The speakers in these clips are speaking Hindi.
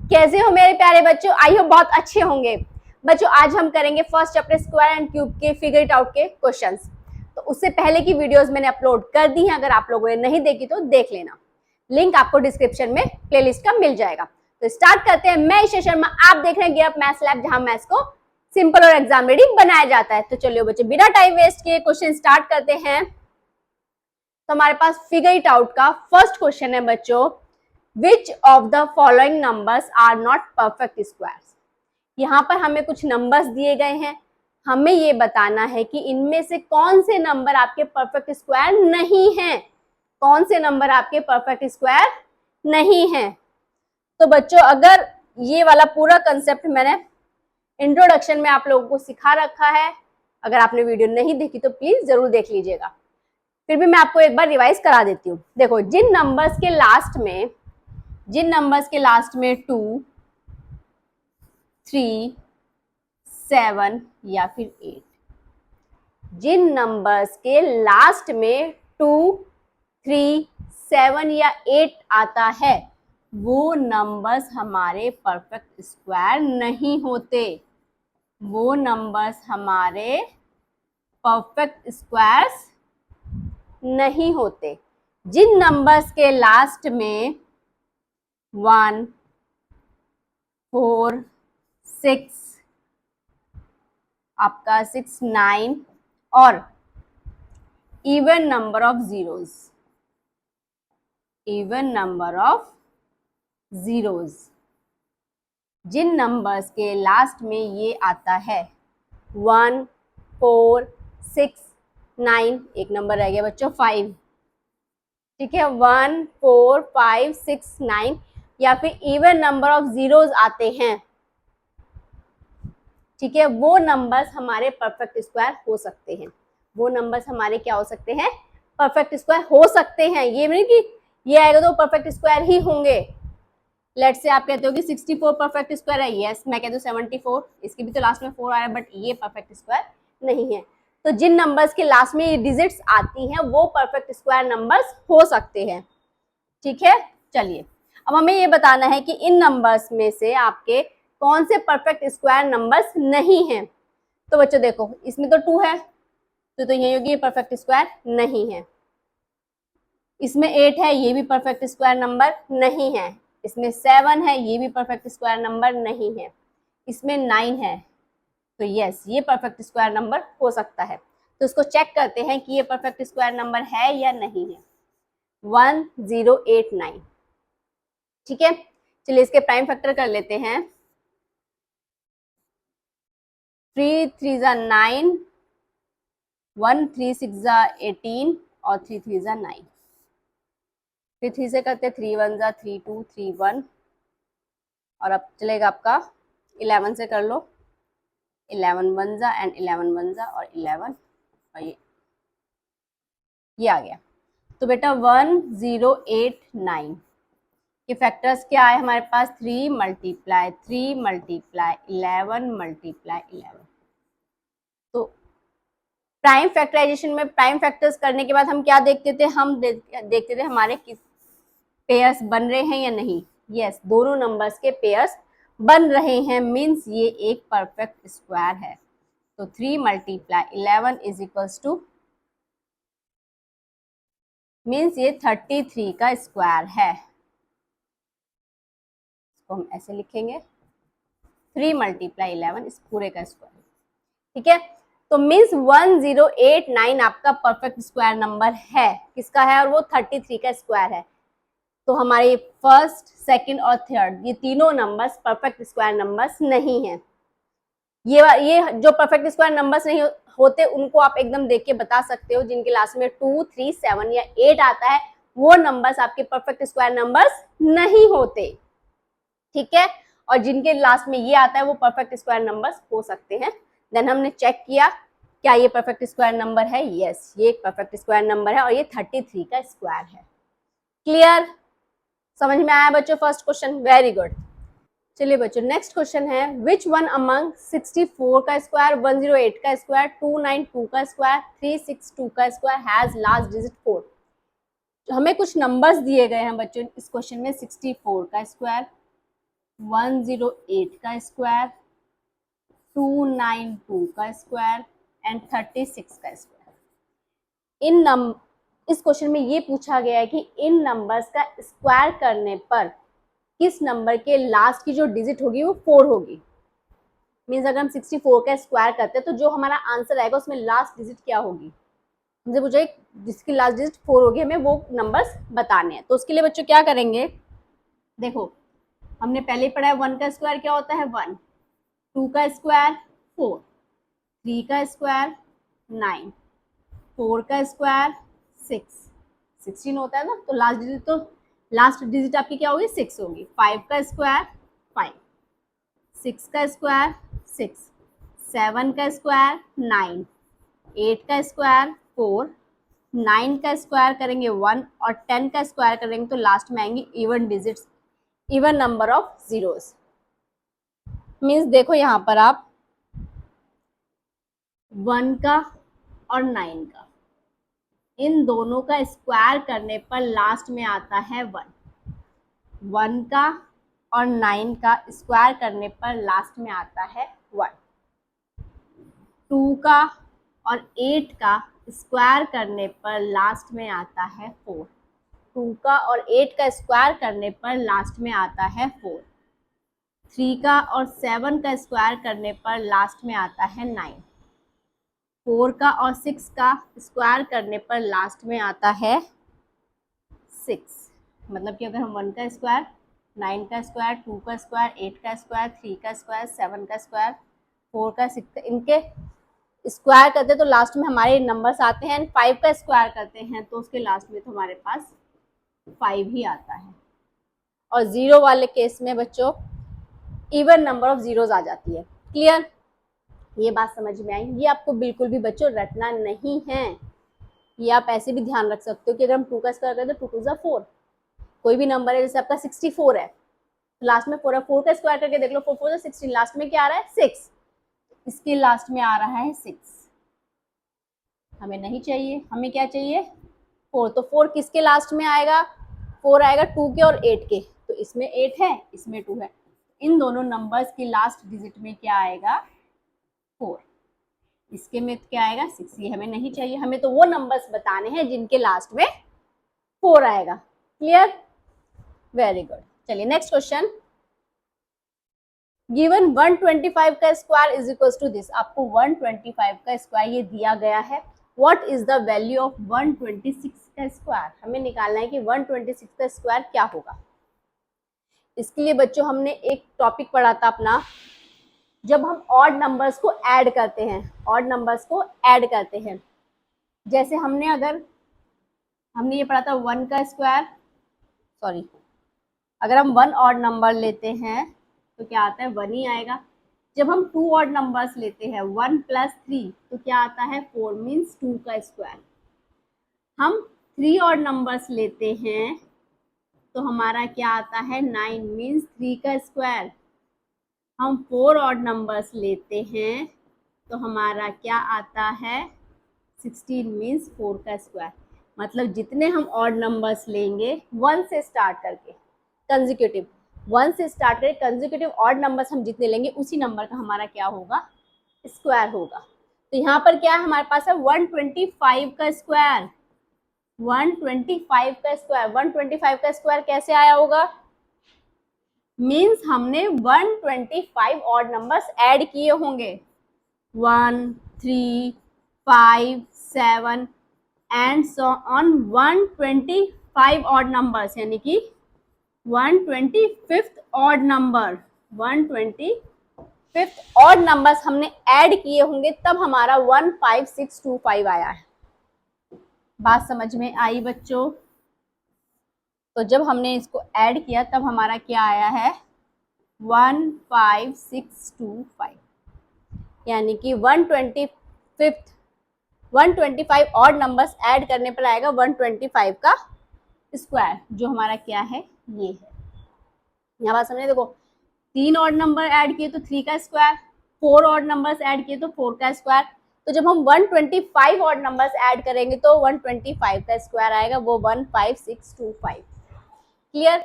कैसे हो मेरे प्यारे बच्चों? आई होप बहुत अच्छे होंगे। बच्चों आज हम करेंगे first chapter square and cube के फिगर इट आउट के क्वेश्चंस। तो उससे पहले की वीडियोस मैंने अपलोड कर दी हैं, अगर आप लोगों ने नहीं देखी तो देख लेना, लिंक आपको डिस्क्रिप्शन में प्लेलिस्ट का मिल जाएगा। तो स्टार्ट करते हैं। मैं ईशा शर्मा, आप देख रहे हैं गियर अप मैथ्स लैब, जहां मैथ्स को सिंपल और एग्जाम रेडी बनाया जाता है। तो चलिए बच्चों बिना टाइम वेस्ट किए क्वेश्चन स्टार्ट करते हैं। तो हमारे पास फिगर इट आउट का फर्स्ट क्वेश्चन है बच्चों, which of the following numbers are not perfect squares. यहाँ पर हमें कुछ नंबर्स दिए गए हैं, हमें ये बताना है कि इनमें से कौन से नंबर आपके परफेक्ट स्क्वायर नहीं हैं, कौन से नंबर आपके परफेक्ट स्क्वायर नहीं हैं। तो बच्चों अगर ये वाला पूरा कंसेप्ट मैंने इंट्रोडक्शन में आप लोगों को सिखा रखा है, अगर आपने वीडियो नहीं देखी तो प्लीज जरूर देख लीजिएगा, फिर भी मैं आपको एक बार रिवाइज करा देती हूँ। देखो जिन नंबर्स के लास्ट में 2, 3, 7 या फिर 8, जिन नंबर्स के लास्ट में 2, 3, 7 या 8 आता है वो नंबर्स हमारे परफेक्ट स्क्वायर नहीं होते, वो नंबर्स हमारे परफेक्ट स्क्वायर्स नहीं होते। जिन नंबर्स के लास्ट में 1, 4, 6, आपका 6, 9 और इवन नंबर ऑफ जीरोज, जिन नंबर्स के लास्ट में ये आता है 1, 4, 6, 9, एक नंबर रह गया बच्चों 5, ठीक है, 1, 4, 5, 6, 9 या फिर इवन नंबर ऑफ जीरोज आते हैं, ठीक है, वो नंबर्स हमारे परफेक्ट स्क्वायर हो सकते हैं, वो नंबर्स हमारे क्या हो सकते हैं, परफेक्ट स्क्वायर हो सकते हैं। ये नहीं कि ये आएगा तो परफेक्ट स्क्वायर ही होंगे। लेट्स से आप कहते हो कि 64 परफेक्ट स्क्वायर है, यस मैं कहती हूँ 74, इसकी भी तो लास्ट में 4 आ रहा है बट ये परफेक्ट स्क्वायर नहीं है। तो जिन नंबर्स के लास्ट में ये डिजिट्स आती हैं वो परफेक्ट स्क्वायर नंबर्स हो सकते हैं, ठीक है। चलिए अब हमें ये बताना है कि इन नंबर्स में से आपके कौन से परफेक्ट स्क्वायर नंबर्स नहीं हैं। तो बच्चों देखो इसमें तो 2 है तो यही होगी ये परफेक्ट स्क्वायर नहीं है, इसमें 8 है ये भी परफेक्ट स्क्वायर नंबर नहीं है, इसमें 7 है ये भी परफेक्ट स्क्वायर नंबर नहीं है, इसमें 9 है तो यस ये परफेक्ट स्क्वायर नंबर हो सकता है। तो इसको चेक करते हैं कि ये परफेक्ट स्क्वायर नंबर है या नहीं है। 1, 0, 8, 9, ठीक है। चलिए इसके प्राइम फैक्टर कर लेते हैं। 3, 3 जा 9, 1, 3, 6 जा 18 और 3, 3 जा 9, फिर 3 से करते 3, 1 जा 3, 2, 3, 1 और अब चलेगा आपका 11 से कर लो, 11 1 जा एंड 11 1 जा और 11 और ये आ गया। तो बेटा 1, 0, 8, 9 ये फैक्टर्स क्या आए हमारे पास, 3 मल्टीप्लाई 3 मल्टीप्लाई 11 मल्टीप्लाई 11। तो प्राइम फैक्टराइजेशन में प्राइम फैक्टर्स करने के बाद हम क्या देखते थे, हम देखते थे हमारे किस पेयर्स बन रहे हैं या नहीं। यस दोनों नंबर्स के पेयर्स बन रहे हैं, मीन्स ये एक परफेक्ट स्क्वायर है। तो 3 multiply 11 is equals two means ये 33 का स्क्वायर है। इसको हम ऐसे लिखेंगे 3 मल्टीप्लाई 11 इस पूरे का स्क्वायर, ठीक है। तो मीन्स 1089 आपका परफेक्ट स्क्वायर नंबर है, किसका है, और वो 33 का स्क्वायर है। तो हमारे फर्स्ट, सेकंड और थर्ड ये तीनों नंबर्स परफेक्ट स्क्वायर नंबर्स नहीं हैं। ये जो परफेक्ट स्क्वायर नंबर्स नहीं होते उनको आप एकदम देख के बता सकते हो, जिनके लास्ट में 2, 3, 7 या 8 आता है वो नंबर्स आपके परफेक्ट स्क्वायर नंबर्स नहीं होते, ठीक है। और जिनके लास्ट में ये आता है वो परफेक्ट स्क्वायर नंबर्स हो सकते हैं। देन हमने चेक किया क्या ये परफेक्ट स्क्वायर नंबर है, यस ये एक परफेक्ट स्क्वायर नंबर है और ये 33 का स्क्वायर है। क्लियर, समझ में आया बच्चों फर्स्ट क्वेश्चन, वेरी गुड। चलिए बच्चों नेक्स्ट क्वेश्चन है, विच वन अमंग 64 का स्क्वायर, 108 का स्क्वायर, 292 का स्क्वायर, 362 का स्क्वायर हैज लास्ट डिजिट 4। तो हमें कुछ नंबर्स दिए गए हैं बच्चों इस क्वेश्चन में, 64 का स्क्वायर, 108 का स्क्वायर, 292 का स्क्वायर एंड 36 का स्क्वायर। इस क्वेश्चन में ये पूछा गया है कि इन नंबर्स का स्क्वायर करने पर किस नंबर के लास्ट की जो डिजिट होगी वो 4 होगी। मीन्स अगर हम 64 का स्क्वायर करते हैं तो जो हमारा आंसर आएगा उसमें लास्ट डिजिट क्या होगी। हमसे पूछा जिसकी लास्ट डिजिट 4 होगी, हमें वो नंबर्स बताने हैं। तो उसके लिए बच्चों क्या करेंगे, देखो हमने पहले ही पढ़ा है 1 का स्क्वायर क्या होता है 1, 2 का स्क्वायर 4, 3 का स्क्वायर 9, 4 का स्क्वायर 6, 16 होता है ना। तो लास्ट डिजिट आपकी क्या होगी 6 होगी। 5 का स्क्वायर 5, 6 का स्क्वायर 6, 7 का स्क्वायर 9, 8 का स्क्वायर 4, 9 का स्क्वायर करेंगे 1 और 10 का स्क्वायर करेंगे तो लास्ट में आएंगे even digits, even number of zeros. Means देखो यहाँ पर आप 1 का और 9 का, इन दोनों का स्क्वायर करने पर लास्ट में आता है 1। 1 का और 9 का स्क्वायर करने पर लास्ट में आता है 1। 2 का और 8 का स्क्वायर करने पर लास्ट में आता है 4। 2 का और 8 का स्क्वायर करने पर लास्ट में आता है 4। 3 का और 7 का स्क्वायर करने पर लास्ट में आता है 9। 4 का और 6 का स्क्वायर करने पर लास्ट में आता है 6। मतलब कि अगर हम 1 का स्क्वायर, 9 का स्क्वायर, 2 का स्क्वायर, 8 का स्क्वायर, 3 का स्क्वायर, 7 का स्क्वायर, 4 का 6 का, इनके स्क्वायर करते तो लास्ट में हमारे नंबर्स आते हैं। 5 का स्क्वायर करते हैं तो उसके लास्ट में तो हमारे पास 5 ही आता है। और जीरो वाले केस में बच्चों इवन नंबर ऑफ जीरोज आ जाती है। क्लियर, ये बात समझ में आई। ये आपको बिल्कुल भी बच्चों रटना नहीं है, ये आप ऐसे भी ध्यान रख सकते हो कि अगर हम 2 का स्क्वायर करें तो 2 2 4, कोई भी नंबर है जैसे आपका 64 है तो लास्ट में 4 है, 4 का स्क्वायर करके देख लो 4 4 16, लास्ट में क्या आ रहा है 6, इसके लास्ट में आ रहा है 6। हमें नहीं चाहिए, हमें क्या चाहिए 4। तो 4 किसके लास्ट में आएगा, 4 आएगा 2 के और 8 के, तो इसमें 8 है इसमें 2 है, इन दोनों नंबर्स की लास्ट डिजिट में क्या आएगा 4, इसके में क्या आएगा 6। ये हमें नहीं चाहिए, हमें तो वो नंबर्स बताने हैं जिनके लास्ट में 4 आएगा। Clear, very good. चलिए नेक्स्ट क्वेश्चन, गिवन 125 का square is equal to this. आपको 125 का स्क्वायर ये दिया गया है। What is the value of 126 का स्क्वायर, हमें निकालना है कि 126 का स्क्वायर क्या होगा। इसके लिए बच्चों हमने एक टॉपिक पढ़ा था अपना, जब हम ऑड नंबर्स को ऐड करते हैं, ऑड नंबर्स को ऐड करते हैं, जैसे हमने ये पढ़ा था 1 का स्क्वायर, सॉरी, अगर हम 1 ऑड नंबर लेते हैं तो क्या आता है 1 ही आएगा। जब हम 2 ऑड नंबर्स लेते हैं 1 + 3 तो क्या आता है 4, मीन्स 2 का स्क्वायर। हम 3 ऑड नंबर्स लेते हैं तो हमारा क्या आता है 9, मीन्स 3 का स्क्वायर। हम 4 ऑड नंबर्स लेते हैं तो हमारा क्या आता है 16, मीन्स 4 का स्क्वायर। मतलब जितने हम ऑड नंबर्स लेंगे 1 से स्टार्ट करके कंसेक्यूटिव, 1 से स्टार्ट करके कंसेक्यूटिव ऑड नंबर्स हम जितने लेंगे उसी नंबर का हमारा क्या होगा स्क्वायर होगा। तो यहाँ पर क्या है हमारे पास है 125 का स्क्वायर, 125 का स्क्वायर। 125 का स्क्वायर कैसे आया होगा, मीन्स हमने 125 ऑड नंबर्स ऐड किए होंगे, 1 3 5 7 and so on 125 odd numbers, यानी कि 125th odd number, 125th odd numbers हमने ऐड किए होंगे, तब हमारा 15625 आया है। बात समझ में आई बच्चों? तो जब हमने इसको ऐड किया तब हमारा क्या आया है 15625, यानी कि 125 ऑड नंबर्स ऐड करने पर आएगा 125 का स्क्वायर, जो हमारा क्या है ये है। यहाँ बात समझे, देखो 3 ऑड नंबर ऐड किए तो 3 का स्क्वायर, 4 ऑड नंबर्स ऐड किए तो 4 का स्क्वायर। तो जब हम 125 ऑड नंबर्स ऐड करेंगे तो 125 का स्क्वायर आएगा, वो 15625। क्लियर,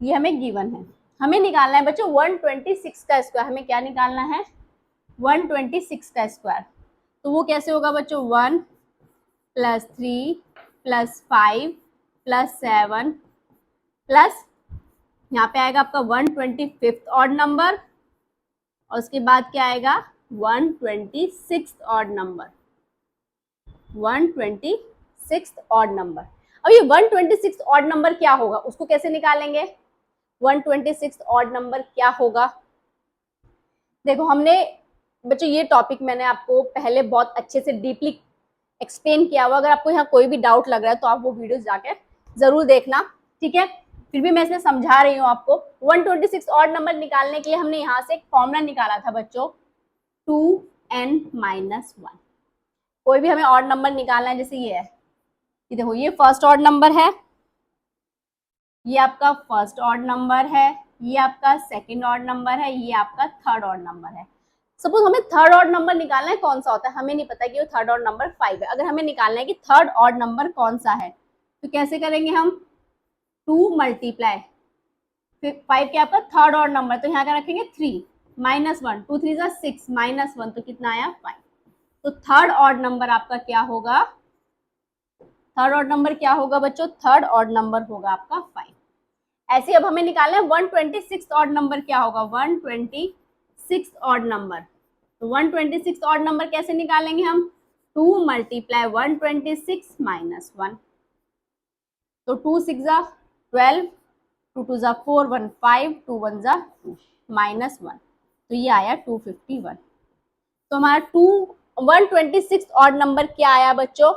ये हमें गिवन है। हमें निकालना है बच्चों 126 का स्क्वायर। हमें क्या निकालना है? 126 का स्क्वायर। तो वो कैसे होगा बच्चों? 1 + 3 + 5 + 7 प्लस यहाँ पे आएगा आपका 125th ऑड नंबर, और उसके बाद क्या आएगा? 126th odd number, 126th odd number. अब ये 126th ऑड नंबर क्या होगा, उसको कैसे निकालेंगे? 126th ऑड नंबर क्या होगा? देखो हमने बच्चों ये टॉपिक मैंने आपको पहले बहुत अच्छे से डीपली एक्सप्लेन किया हुआ। अगर आपको यहाँ कोई भी डाउट लग रहा है तो आप वो वीडियोस जाके जरूर देखना, ठीक है। फिर भी मैं इसमें समझा रही हूँ आपको। 126 ऑड नंबर निकालने के लिए हमने यहाँ से एक फॉर्मूला निकाला था बच्चों, 2n-1। कोई भी हमें ऑड नंबर निकालना है, जैसे ये है, ये देखो ये फर्स्ट ऑड नंबर है, ये आपका फर्स्ट ऑड नंबर है, ये आपका सेकंड ऑड नंबर है, ये आपका थर्ड ऑड नंबर है। सपोज हमें थर्ड ऑड नंबर निकालना है, कौन सा होता है हमें नहीं पता कि वो थर्ड ऑड नंबर 5 है। अगर हमें निकालना है कि थर्ड ऑड नंबर कौन सा है, तो कैसे करेंगे हम? 2 × 5 क्या आपका थर्ड ऑड नंबर, तो यहाँ क्या रखेंगे? 3 -1, 2 3 = 6 -1, तो कितना आया? 5। तो थर्ड ऑड नंबर आपका क्या होगा? थर्ड ऑड नंबर क्या होगा बच्चों? थर्ड ऑड नंबर होगा आपका 5। ऐसे अब हमें निकालना है 126 ऑड नंबर क्या होगा? 126 ऑड नंबर। तो 126 ऑड नंबर कैसे निकालेंगे हम? 2 × 126 -1, तो 2 6 = 12, 2 2 = 4, 1 5, 2 1 = 2 -1, तो ये आया 251। तो हमारा 126 ऑड नंबर क्या आया बच्चों?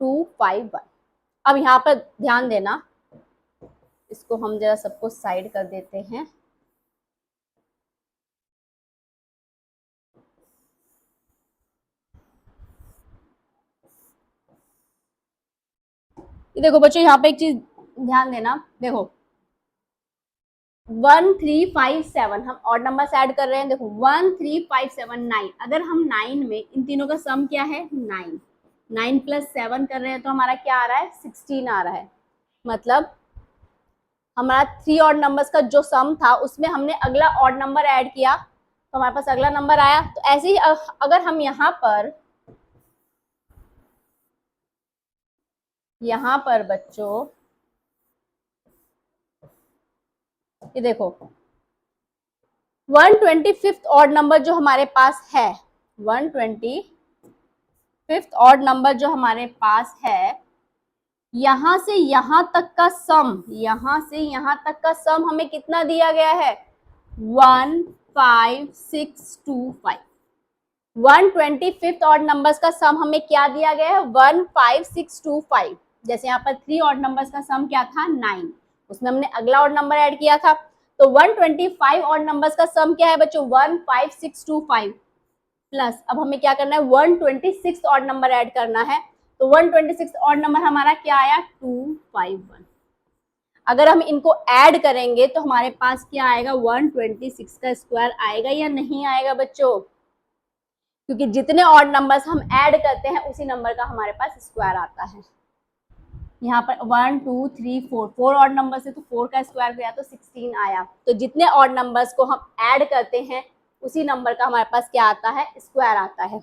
251। अब यहाँ पर ध्यान देना, इसको हम जरा सबको साइड कर देते हैं। ये देखो बच्चों, यहाँ पे एक चीज ध्यान देना, देखो 1 3 5 7 हम ऑड नंबर से ऐड कर रहे हैं। देखो 1 3 5 7 9, अगर हम 9 में इन तीनों का सम क्या है? 9, 9 + 7 कर रहे हैं तो हमारा क्या आ रहा है? 16 आ रहा है। मतलब हमारा 3 ऑड नंबर्स का जो सम था उसमें हमने अगला ऑड नंबर ऐड किया तो हमारे पास अगला नंबर आया। तो ऐसे ही अगर हम यहाँ पर बच्चों ये देखो 125th ऑड नंबर जो हमारे पास है, 125th ऑड नंबर जो हमारे पास है, यहां से यहां तक का सम, यहां से यहां तक का सम हमें कितना दिया गया है? 15625। 125th ऑड नंबर्स का सम हमें क्या दिया गया है? 15625। जैसे यहाँ पर 3 ऑड नंबर्स का सम क्या था? 9, उसमें हमने अगला ऑड नंबर ऐड किया था। तो 125 ऑड नंबर्स का सम क्या है बच्चों? 15625 प्लस अब हमें क्या करना है? 126 ऑड नंबर ऐड करना है। तो 126 ऑड नंबर हमारा क्या आया? 251। अगर हम इनको ऐड करेंगे तो हमारे पास क्या आएगा? 126 का स्क्वायर आएगा या नहीं आएगा बच्चों? क्योंकि जितने ऑड नंबर्स हम ऐड करते हैं उसी नंबर का हमारे पास स्क्वायर आता है। यहाँ पर 1 2 3 4 4 ऑड नंबर से तो 4 का स्क्वायर गया तो 16 आया। तो जितने ऑड नंबर्स को हम ऐड करते हैं उसी नंबर का हमारे पास क्या आता है? स्क्वायर आता है।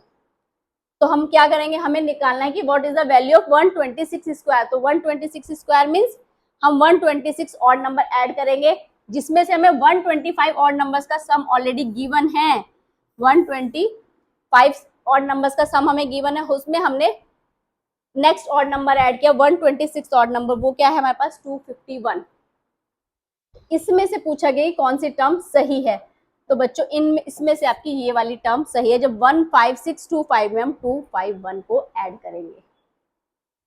तो हम क्या करेंगे? हमें निकालना है कि what is the value of 126 square. तो 126 स्क्वायर मीन्स हम 126 ऑड नंबर ऐड करेंगे, जिसमें से हमें 125 ऑड नंबर्स का सम ऑलरेडी गिवन है। 125 ऑड नंबर्स का सम हमें गिवन है, उसमें हमने नेक्स्ट ऑड नंबर ऐड किया 126 ऑड नंबर, वो क्या है हमारे पास? 251। इसमें से पूछा गया कौन सी टर्म सही है। तो बच्चों इसमें से आपकी ये वाली टर्म सही है, जब 15625 में हम 251 को ऐड करेंगे।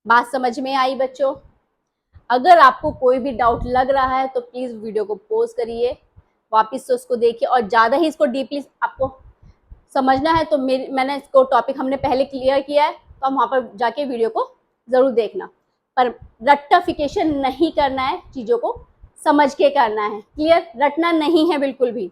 बात समझ में आई बच्चों? अगर आपको कोई भी डाउट लग रहा है तो प्लीज वीडियो को पॉज करिए, वापस से उसको देखिए, और ज्यादा ही इसको डीपली आपको समझना है तो मैंने इसको टॉपिक हमने पहले क्लियर किया है, तो हम वहां पर जाके वीडियो को जरूर देखना। पर रट्टाफिकेशन नहीं करना है, चीजों को समझ के करना है। क्लियर? रटना नहीं है बिल्कुल भी।